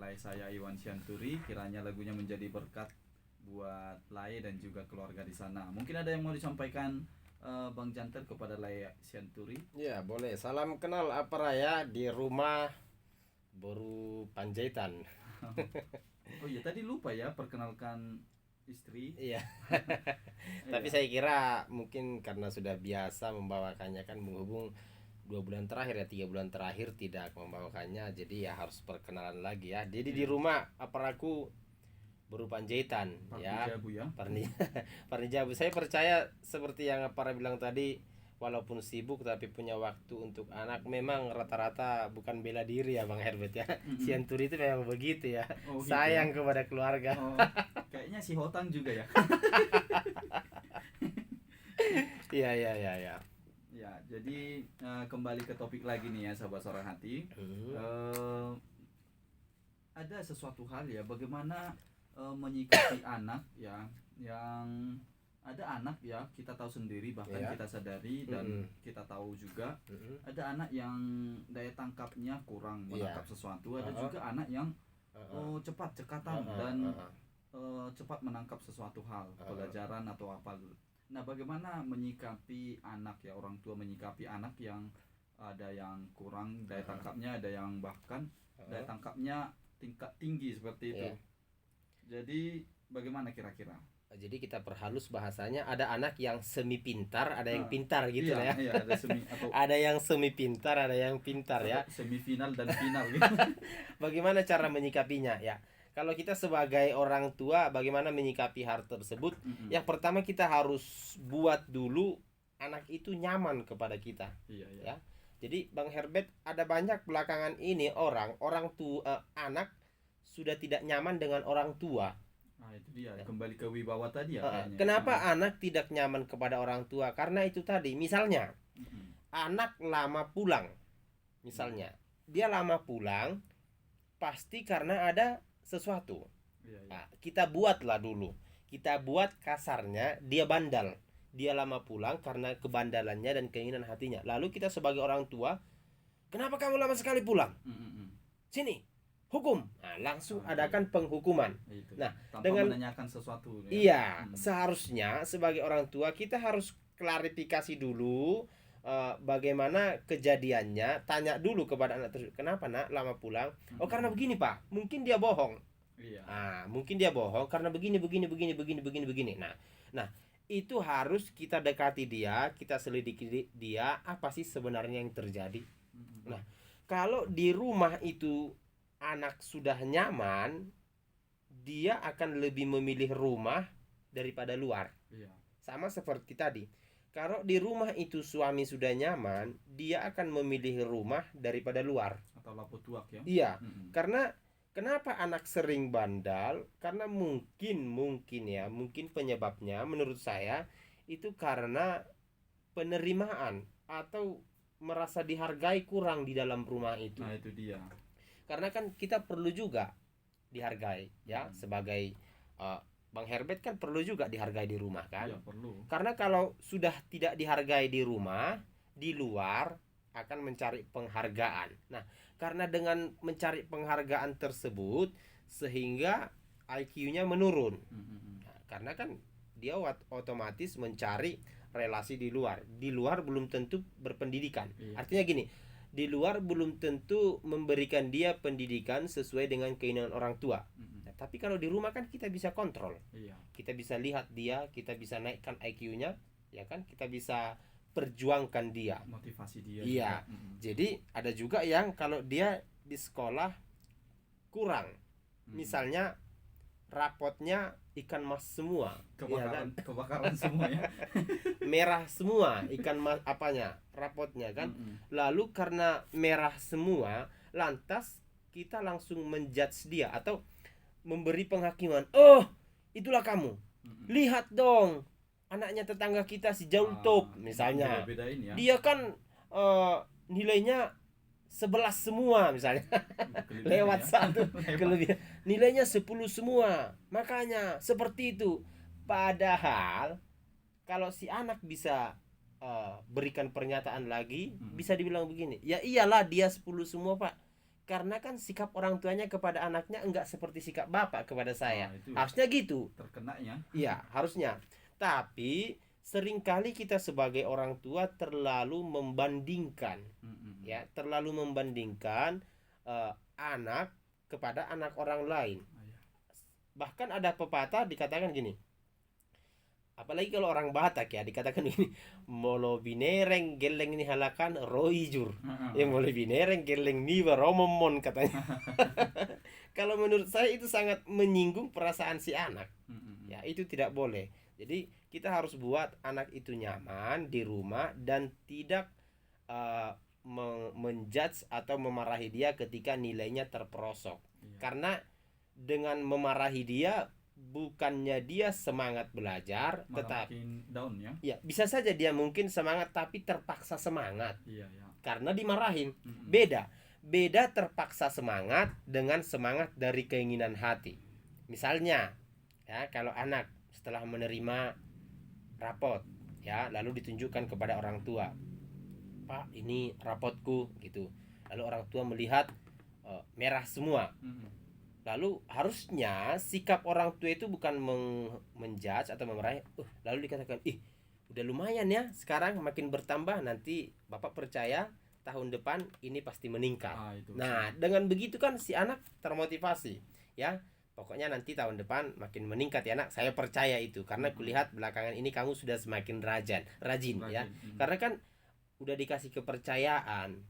Lai saya Iwan Syanturi, kiranya lagunya menjadi berkat buat Lai dan juga keluarga di sana. Mungkin ada yang mau disampaikan Bang Janter kepada Lai Syanturi? Ya, boleh. Salam kenal apa raya di rumah Boru Panjaitan. Oh iya, tadi lupa ya perkenalkan istri. Iya. Tapi Iya. saya kira mungkin karena sudah biasa membawakannya kan menghubung 2 bulan terakhir ya 3 bulan terakhir tidak membawakannya, jadi ya harus perkenalan lagi ya. Jadi di Iya. rumah aparaku Boru Panjaitan Pak ya. Jabu ya. Parni Parnijabu. Saya percaya seperti yang Apara bilang tadi, walaupun sibuk tapi punya waktu untuk anak. Memang rata-rata bukan bela diri ya Bang Herbert ya. Sianturi itu memang begitu ya. Oh, gitu Sayang ya. kepada keluarga. Oh, kayaknya si Hotang juga ya. Iya iya iya iya. Ya, jadi kembali ke topik lagi nih ya, sahabat Suara Hati. Eh, ada sesuatu hal ya, bagaimana menyikapi anak ya, yang ada anak ya, kita tahu sendiri, bahkan Ya. kita sadari dan kita tahu juga ada anak yang daya tangkapnya kurang menangkap sesuatu, ada juga anak yang cepat cekatan dan cepat menangkap sesuatu hal, pelajaran atau apa. Nah, bagaimana menyikapi anak ya, orang tua menyikapi anak yang ada yang kurang daya tangkapnya, ada yang bahkan daya tangkapnya tingkat tinggi seperti itu. Ya. Jadi bagaimana kira-kira? Jadi kita perhalus bahasanya, ada anak yang semi pintar, ada yang pintar gitu Iya, lah ya. iya, ada semi atau Ada yang semi pintar, ada yang pintar ya. semifinal dan final gitu. Bagaimana cara menyikapinya ya? Kalau kita sebagai orang tua, bagaimana menyikapi hal tersebut? Yang pertama kita harus buat dulu anak itu nyaman kepada kita. Iya, iya. Ya. Jadi Bang Herbert, ada banyak belakangan ini orang tua anak sudah tidak nyaman dengan orang tua. Nah, itu dia, kembali ke wibawa tadi ya kayaknya. Kenapa anak tidak nyaman kepada orang tua? Karena itu tadi, misalnya anak lama pulang, misalnya dia lama pulang pasti karena ada sesuatu. Iya, iya. Nah, kita buatlah dulu, kita buat kasarnya dia bandal, dia lama pulang karena kebandalannya dan keinginan hatinya. Lalu kita sebagai orang tua, kenapa kamu lama sekali pulang? Sini, hukum. Nah, langsung adakan penghukuman. Itu. Nah, Tanpa dengan menanyakan sesuatu ya. iya, seharusnya sebagai orang tua kita harus klarifikasi dulu bagaimana kejadiannya. Tanya dulu kepada anak tersebut, kenapa nak lama pulang? Oh, karena begini pak, mungkin dia bohong. Iya. Mungkin dia bohong karena begini. Nah, itu harus kita dekati dia, kita selidiki dia, apa sih sebenarnya yang terjadi. Nah, kalau di rumah itu anak sudah nyaman, dia akan lebih memilih rumah daripada luar. Iya. Sama seperti tadi, kalau di rumah itu suami sudah nyaman, dia akan memilih rumah daripada luar. Atau lapo tuak ya. Iya, karena kenapa anak sering bandal? Karena mungkin penyebabnya menurut saya itu karena penerimaan atau merasa dihargai kurang di dalam rumah itu. Nah, itu dia. Karena kan kita perlu juga dihargai ya, sebagai Bang Herbert kan perlu juga dihargai di rumah kan. Iya, perlu. Karena kalau sudah tidak dihargai di rumah, di luar akan mencari penghargaan. Nah, karena dengan mencari penghargaan tersebut sehingga IQ-nya menurun. Nah, karena kan dia otomatis mencari relasi di luar. Di luar belum tentu berpendidikan. Iya. Artinya gini, di luar belum tentu memberikan dia pendidikan sesuai dengan keinginan orang tua. Nah, tapi kalau di rumah kan kita bisa kontrol. Iya. Kita bisa lihat dia, kita bisa naikkan IQ-nya, ya kan? Kita bisa perjuangkan dia. Motivasi dia. Iya. Jadi ada juga yang kalau dia di sekolah kurang. Misalnya rapotnya ikan mas semua, Kebakaran, ya kan? kebakaran semua ya. Merah semua ikan mas rapotnya kan. Lalu karena merah semua, lantas kita langsung menjudge dia atau memberi penghakiman. Oh, itulah kamu. Lihat dong, anaknya tetangga kita si Jaultop misalnya. Ya. Dia kan nilainya 11 semua misalnya. Lewat satu kelebihan. Nilainya 10 semua. Makanya seperti itu. Padahal kalau si anak bisa berikan pernyataan lagi, bisa dibilang begini, ya iyalah dia 10 semua pak, Karena kan sikap orang tuanya kepada anaknya enggak seperti sikap bapak kepada saya. Itu harusnya gitu. Terkena ya. Iya, harusnya. Tapi seringkali kita sebagai orang tua terlalu membandingkan, ya, terlalu membandingkan anak kepada anak orang lain. Bahkan ada pepatah dikatakan gini, apalagi kalau orang Batak ya, dikatakan ini molo binereng geleng ni halakan roijur, yang molo binereng geleng ni waromomon katanya. Kalau menurut saya itu sangat menyinggung perasaan si anak. Ya, itu tidak boleh. Jadi kita harus buat anak itu nyaman di rumah dan tidak menjudge atau memarahi dia ketika nilainya terperosok. Karena dengan memarahi dia, bukannya dia semangat belajar, malah tetapi down ya. Ya, bisa saja dia mungkin semangat tapi terpaksa semangat. Iya. Karena dimarahin. Beda terpaksa semangat dengan semangat dari keinginan hati. Misalnya, ya, kalau anak setelah menerima rapot, ya, lalu ditunjukkan kepada orang tua, "Pak, ini rapotku," gitu. Lalu orang tua melihat merah semua. Lalu harusnya sikap orang tua itu bukan menjudge atau memarahi, lalu dikatakan, udah lumayan ya, sekarang makin bertambah, nanti bapak percaya tahun depan ini pasti meningkat. Nah, dengan begitu kan si anak termotivasi, ya, pokoknya nanti tahun depan makin meningkat ya nak, saya percaya itu, karena kulihat belakangan ini kamu sudah semakin rajin ya, karena kan udah dikasih kepercayaan,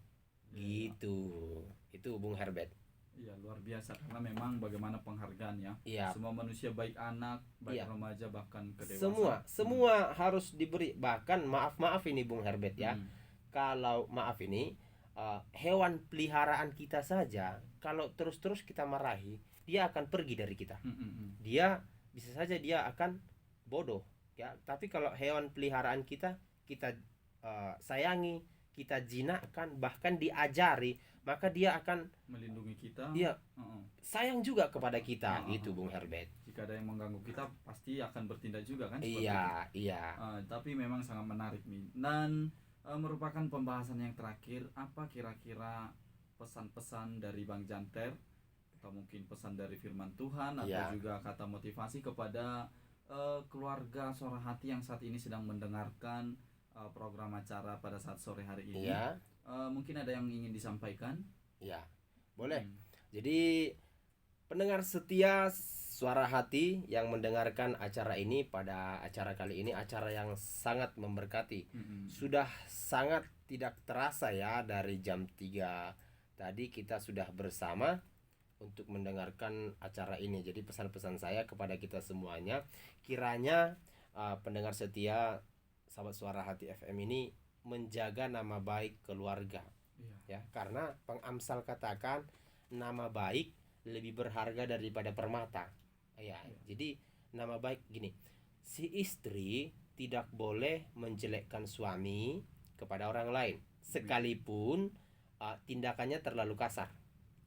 gitu. Itu Bung Herbert. Iya, luar biasa, karena memang bagaimana penghargaan ya. Semua manusia, baik anak, baik remaja, bahkan ke dewasa, semua harus diberi. Bahkan maaf ini Bung Herbert ya, kalau maaf ini hewan peliharaan kita saja, kalau terus kita marahi, dia akan pergi dari kita. Dia bisa saja dia akan bodoh ya. Tapi kalau hewan peliharaan kita sayangi, kita jinakkan, bahkan diajari, maka dia akan melindungi kita. Iya. Sayang juga kepada kita, gitu Bung Herbert. Jika ada yang mengganggu kita, pasti akan bertindak juga kan. Iya. Tapi memang sangat menarik nih. Dan merupakan pembahasan yang terakhir, apa kira-kira pesan-pesan dari Bang Janter, atau mungkin pesan dari firman Tuhan, atau juga kata motivasi kepada keluarga Suara Hati yang saat ini sedang mendengarkan program acara pada saat sore hari ini? Mungkin ada yang ingin disampaikan? Ya, boleh. Jadi pendengar setia Suara Hati yang mendengarkan acara ini, pada acara kali ini acara yang sangat memberkati. Sudah sangat tidak terasa ya, dari jam 3 tadi kita sudah bersama untuk mendengarkan acara ini. Jadi pesan-pesan saya kepada kita semuanya, kiranya pendengar setia sahabat Suara Hati FM ini menjaga nama baik keluarga. Ya, karena pengamsal katakan nama baik lebih berharga daripada permata. Jadi nama baik gini, si istri tidak boleh menjelekkan suami kepada orang lain, sekalipun tindakannya terlalu kasar,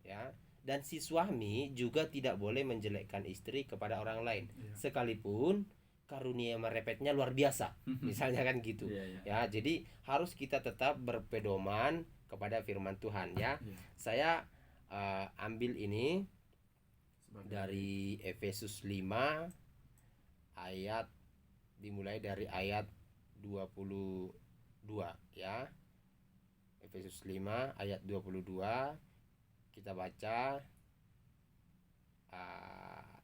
ya. Dan si suami juga tidak boleh menjelekkan istri kepada orang lain, sekalipun karunia merepetnya luar biasa, misalnya kan gitu. Ya, jadi harus kita tetap berpedoman kepada firman Tuhan ya. Saya ambil ini dari Efesus 5 ayat, dimulai dari ayat 22 ya. Efesus 5 ayat 22 kita baca.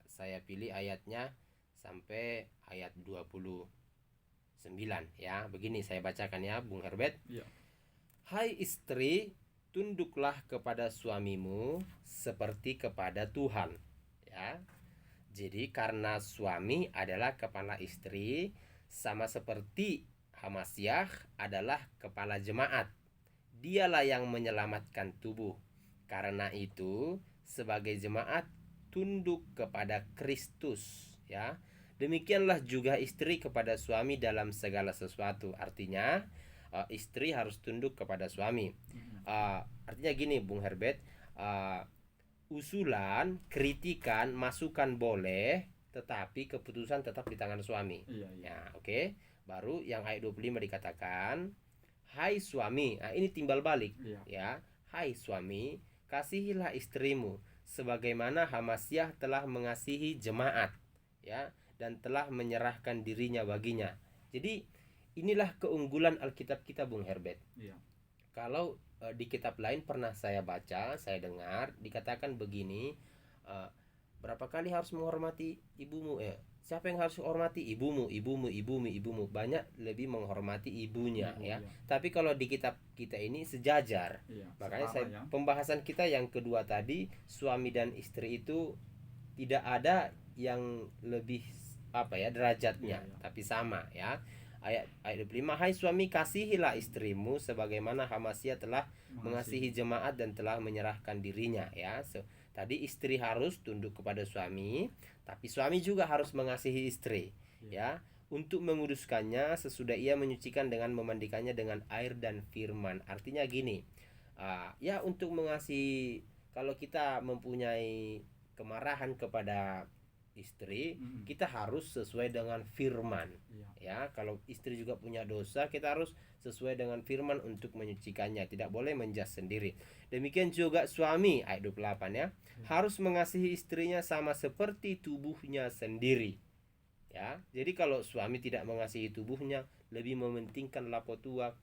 Saya pilih ayatnya sampai ayat 29 ya. Begini saya bacakan ya Bung Herbert. Hai istri, tunduklah kepada suamimu seperti kepada Tuhan ya. Jadi karena suami adalah kepala istri, sama seperti Hamasyah adalah kepala jemaat, dialah yang menyelamatkan tubuh. Karena itu sebagai jemaat tunduk kepada Kristus ya. Demikianlah juga istri kepada suami dalam segala sesuatu. Artinya istri harus tunduk kepada suami. Artinya gini Bung Herbert, usulan, kritikan, masukan boleh, tetapi keputusan tetap di tangan suami. Ya, oke. Baru yang ayat 25 dikatakan, hai suami. Ini timbal balik ya. Hai suami, kasihilah istrimu sebagaimana Hamasyah telah mengasihi jemaat, ya, dan telah menyerahkan dirinya baginya. Jadi inilah keunggulan Alkitab kita, Bung Herbert. Iya. Kalau di kitab lain pernah saya baca, saya dengar dikatakan begini, berapa kali harus menghormati ibumu, ya. Siapa yang harus menghormati? Ibumu, ibumu, ibumu, ibumu. Banyak lebih menghormati ibunya, ya. Iya. Tapi kalau di kitab kita ini sejajar. Iya, Makanya setara, ya. pembahasan kita yang kedua tadi, suami dan istri itu tidak ada yang lebih derajatnya, Iya. tapi sama, ya. Ayat 25, hai suami, kasihilah istrimu sebagaimana Hamasyah telah mengasihi jemaat dan telah menyerahkan dirinya, ya. Tadi istri harus tunduk kepada suami, tapi suami juga harus mengasihi istri, ya, untuk menguduskannya sesudah ia menyucikan dengan memandikannya dengan air dan firman. Artinya gini, ya, untuk mengasihi, kalau kita mempunyai kemarahan kepada istri, kita harus sesuai dengan firman, ya. Kalau istri juga punya dosa, kita harus sesuai dengan firman untuk menyucikannya, tidak boleh menjas sendiri. Demikian juga suami, ayat 28, ya, harus mengasihi istrinya sama seperti tubuhnya sendiri, ya. Jadi kalau suami tidak mengasihi tubuhnya, lebih mementingkan lapo tuak,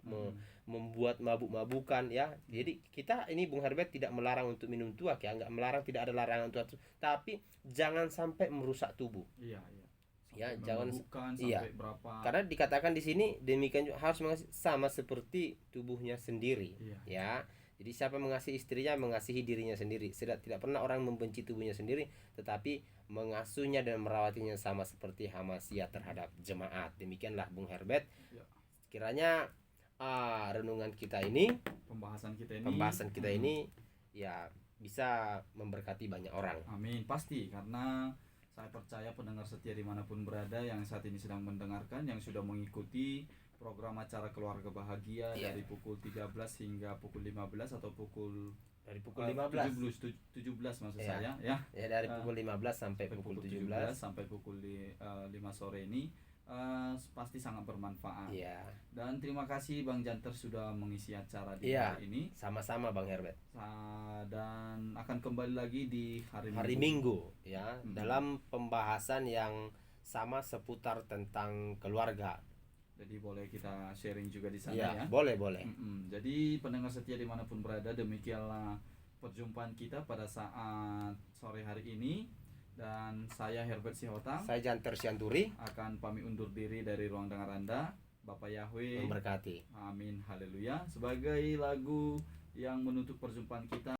membuat mabuk-mabukan, ya. Jadi kita ini, Bung Herbert, tidak melarang untuk minum tuak, ya, enggak melarang, tidak ada larangan tuak, tapi jangan sampai merusak tubuh. Iya. Ya, jangan sampai berapa. Karena dikatakan di sini demikian juga harus mengasihi sama seperti tubuhnya sendiri, ya. Jadi siapa mengasihi istrinya mengasihi dirinya sendiri. Tidak pernah orang membenci tubuhnya sendiri, tetapi mengasuhnya dan merawatinya sama seperti Hamasyah terhadap jemaat. Demikianlah, Bung Herbert. Kiranya renungan kita ini, pembahasan kita ini ya bisa memberkati banyak orang. Amin, pasti, karena saya percaya pendengar setia dimanapun berada yang saat ini sedang mendengarkan, yang sudah mengikuti program acara Keluarga Bahagia dari pukul 13 hingga pukul 15 atau dari pukul 15 17 maksud saya, ya. Ya, dari pukul 15 sampai pukul 17 sampai pukul 5 sore ini pasti sangat bermanfaat. Dan terima kasih Bang Janter sudah mengisi acara di hari ini. Sama-sama, Bang Herbert. Dan akan kembali lagi di hari Minggu, ya, dalam pembahasan yang sama seputar tentang keluarga. Jadi boleh kita sharing juga di sana, ya. Boleh. Jadi pendengar setia dimanapun berada, demikianlah perjumpaan kita pada saat sore hari ini. Dan saya Herbert Sihotang, saya Janter Sianturi, akan pamit undur diri dari ruang dengar Anda. Bapak Yahweh memberkati. Amin, haleluya. Sebagai lagu yang menutup perjumpaan kita,